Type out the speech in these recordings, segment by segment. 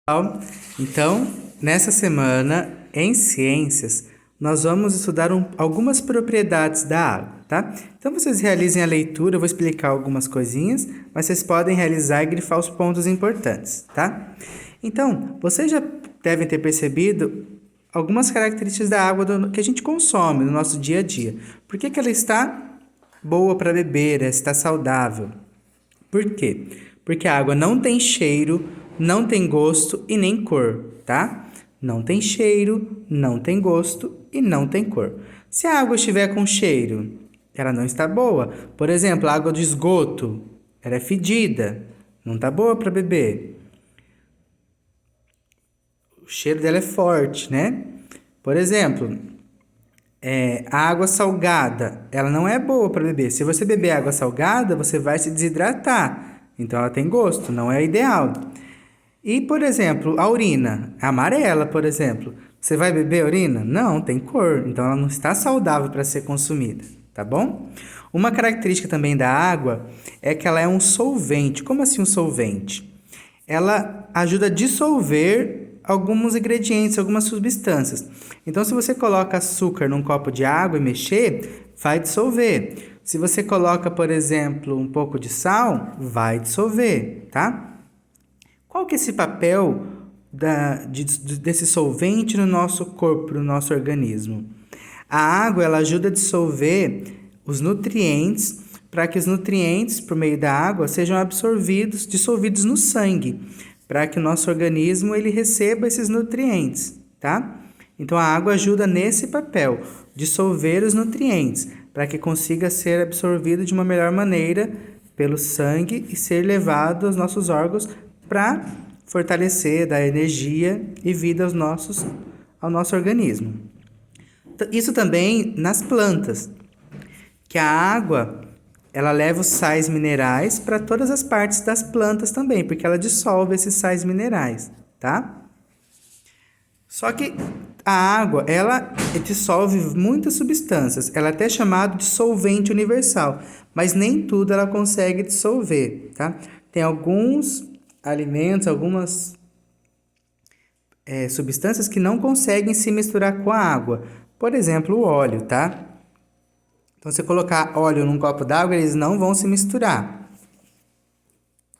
Pessoal, então, nessa semana, em ciências, nós vamos estudar algumas propriedades da água, tá? Então, vocês realizem a leitura, eu vou explicar algumas coisinhas, mas vocês podem realizar e grifar os pontos importantes, tá? Então, vocês já devem ter percebido algumas características da água que a gente consome no nosso dia a dia. Por que ela está boa para beber, está saudável? Por quê? Porque a água não tem cheiro, não tem gosto e nem cor, tá? Não tem cheiro, não tem gosto e não tem cor. Se a água estiver com cheiro, ela não está boa. Por exemplo, a água de esgoto, ela é fedida, não está boa para beber. O cheiro dela é forte, né? Por exemplo, a água salgada, ela não é boa para beber. Se você beber água salgada, você vai se desidratar. Então, ela tem gosto, não é ideal. E, por exemplo, a urina, é amarela, por exemplo. Você vai beber a urina? Não, tem cor. Então, ela não está saudável para ser consumida, tá bom? Uma característica também da água é que ela é um solvente. Como assim um solvente? Ela ajuda a dissolver alguns ingredientes, algumas substâncias. Então, se você coloca açúcar num copo de água e mexer, vai dissolver. Se você coloca, por exemplo, um pouco de sal, vai dissolver, tá? Qual que é esse papel desse solvente no nosso corpo, no nosso organismo? A água, ela ajuda a dissolver os nutrientes, para que os nutrientes, por meio da água, sejam absorvidos, dissolvidos no sangue, para que o nosso organismo ele receba esses nutrientes, tá? Então, a água ajuda nesse papel, dissolver os nutrientes, para que consiga ser absorvido de uma melhor maneira pelo sangue e ser levado aos nossos órgãos para fortalecer, dar energia e vida ao nosso organismo. Isso também nas plantas, que a água ela leva os sais minerais para todas as partes das plantas também, porque ela dissolve esses sais minerais, tá? Só que a água, ela dissolve muitas substâncias, ela é até chamada de solvente universal, mas nem tudo ela consegue dissolver, tá? Tem alguns alimentos, algumas substâncias que não conseguem se misturar com a água. Por exemplo, o óleo, tá? Então, se colocar óleo num copo d'água, eles não vão se misturar.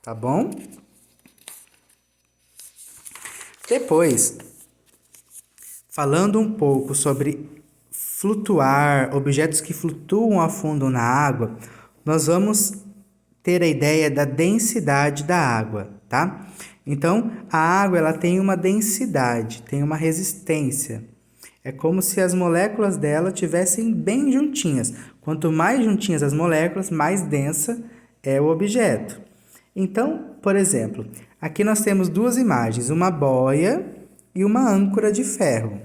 Tá bom? Depois, falando um pouco sobre flutuar, objetos que flutuam a fundo na água, nós vamos ter a ideia da densidade da água, tá? Então, a água ela tem uma densidade, tem uma resistência. É como se as moléculas dela tivessem bem juntinhas. Quanto mais juntinhas as moléculas, mais densa é o objeto. Então, por exemplo, aqui nós temos duas imagens, uma boia e uma âncora de ferro.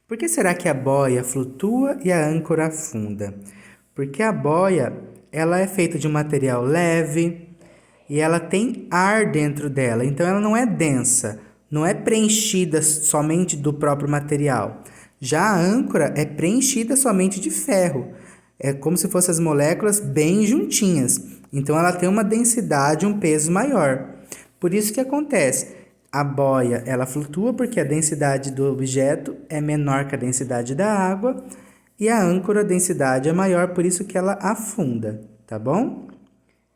Por que será que a boia flutua e a âncora afunda? Porque a boia ela é feita de um material leve e ela tem ar dentro dela, então ela não é densa, não é preenchida somente do próprio material. Já a âncora é preenchida somente de ferro, é como se fossem as moléculas bem juntinhas, então ela tem uma densidade, um peso maior. Por isso que acontece, a boia ela flutua porque a densidade do objeto é menor que a densidade da água, e a âncora, a densidade é maior, por isso que ela afunda, tá bom?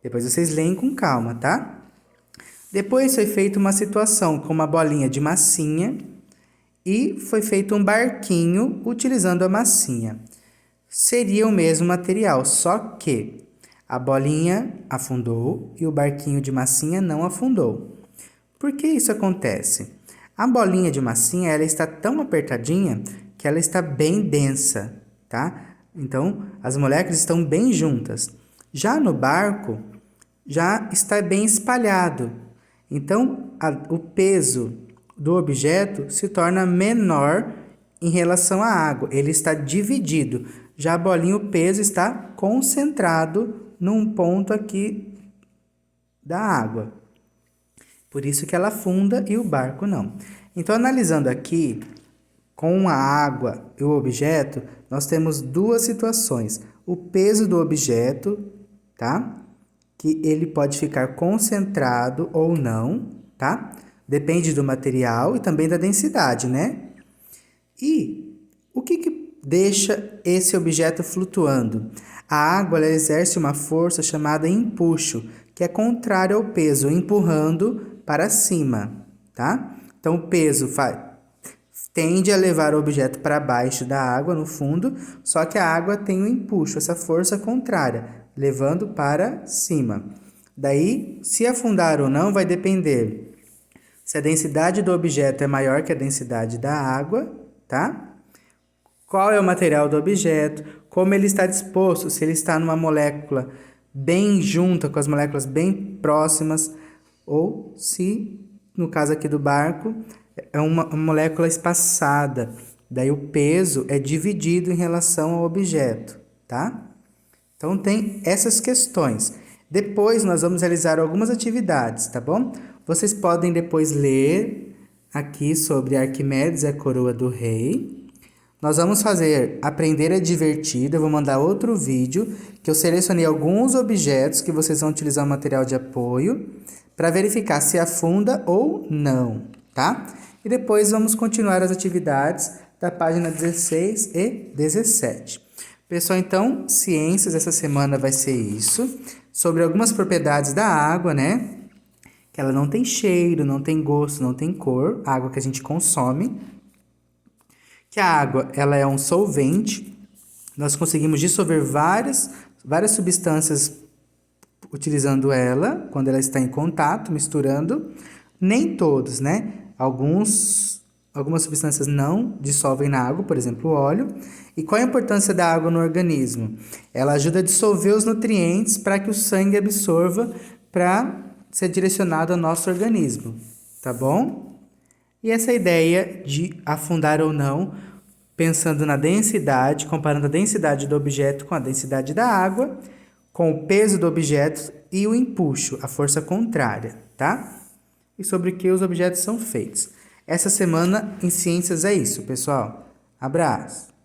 Depois vocês leem com calma, tá? Depois foi feita uma situação com uma bolinha de massinha e foi feito um barquinho utilizando a massinha. Seria o mesmo material, só que a bolinha afundou e o barquinho de massinha não afundou. Por que isso acontece? A bolinha de massinha ela está tão apertadinha que ela está bem densa, tá? Então, as moléculas estão bem juntas. Já no barco, já está bem espalhado. Então, o peso do objeto se torna menor em relação à água. Ele está dividido. Já a bolinha, o peso está concentrado num ponto aqui da água. Por isso que ela afunda e o barco não. Então, analisando aqui, com a água e o objeto, nós temos duas situações. O peso do objeto, tá? Que ele pode ficar concentrado ou não, tá? Depende do material e também da densidade, né? E o que deixa esse objeto flutuando? A água ela exerce uma força chamada empuxo, que é contrária ao peso, empurrando para cima, tá? Então, o peso tende a levar o objeto para baixo da água, no fundo, só que a água tem um empuxo, essa força contrária, levando para cima. Daí, se afundar ou não vai depender se a densidade do objeto é maior que a densidade da água, tá? Qual é o material do objeto, como ele está disposto, se ele está numa molécula bem junta, com as moléculas bem próximas, ou se, no caso aqui do barco, é uma molécula espaçada. Daí o peso é dividido em relação ao objeto, tá? Então tem essas questões. Depois nós vamos realizar algumas atividades, tá bom? Vocês podem depois ler aqui sobre Arquimedes e a coroa do rei. Nós vamos fazer Aprender é Divertido. Eu vou mandar outro vídeo que eu selecionei alguns objetos que vocês vão utilizar o material de apoio para verificar se afunda ou não, tá? E depois vamos continuar as atividades da página 16 e 17. Pessoal, então, ciências essa semana vai ser isso. Sobre algumas propriedades da água, né? Que ela não tem cheiro, não tem gosto, não tem cor. A água que a gente consome. Que a água, ela é um solvente. Nós conseguimos dissolver várias substâncias utilizando ela, quando ela está em contato, misturando. Nem todos, né? Algumas substâncias não dissolvem na água, por exemplo, o óleo. E qual a importância da água no organismo? Ela ajuda a dissolver os nutrientes para que o sangue absorva para ser direcionado ao nosso organismo, tá bom? E essa ideia de afundar ou não, pensando na densidade, comparando a densidade do objeto com a densidade da água, com o peso do objeto e o empuxo, a força contrária, tá? E sobre o que os objetos são feitos. Essa semana em ciências é isso, pessoal. Abraço!